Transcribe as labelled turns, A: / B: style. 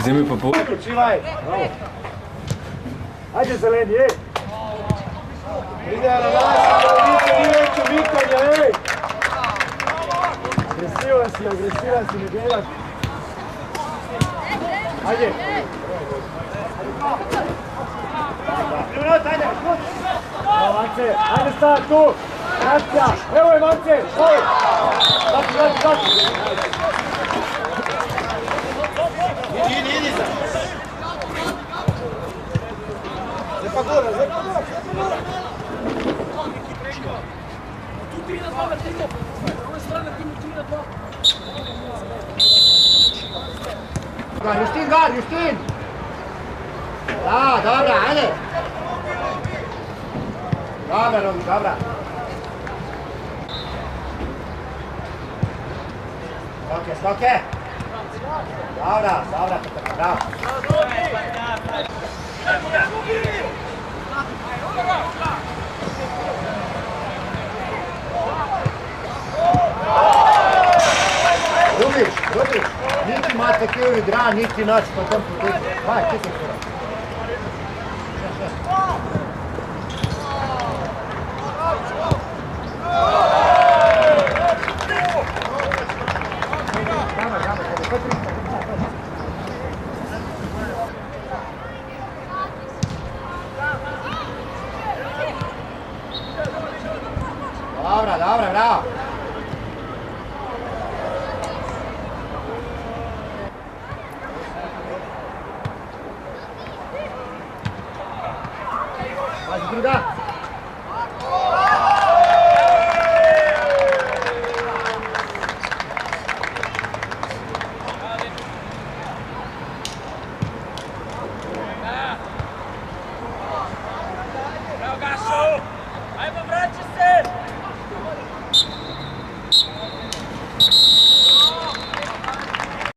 A: Zimi po pol.
B: Učivaj! Ajde zeleni, ej! Ide na nas, nije veće vikanje, ej! Agresivan si, ne gledaš. Ajde! Ajde! Mance, ajde sad tu! Nacija! Evo je Mance! Zati! Idi! Zepa gora!
C: Tu 3 na 2, vrtimo! Na ovoj strani vrtimo 3 na 2.
B: Justin! Da, dobra, ajde! Dobra, Robi, dobra! Skoke! Dobra, bravo! Rubiš, niti imate kriv igra, niti naći po tom putu. Vaj, čekaj kura. Dobra, bravo!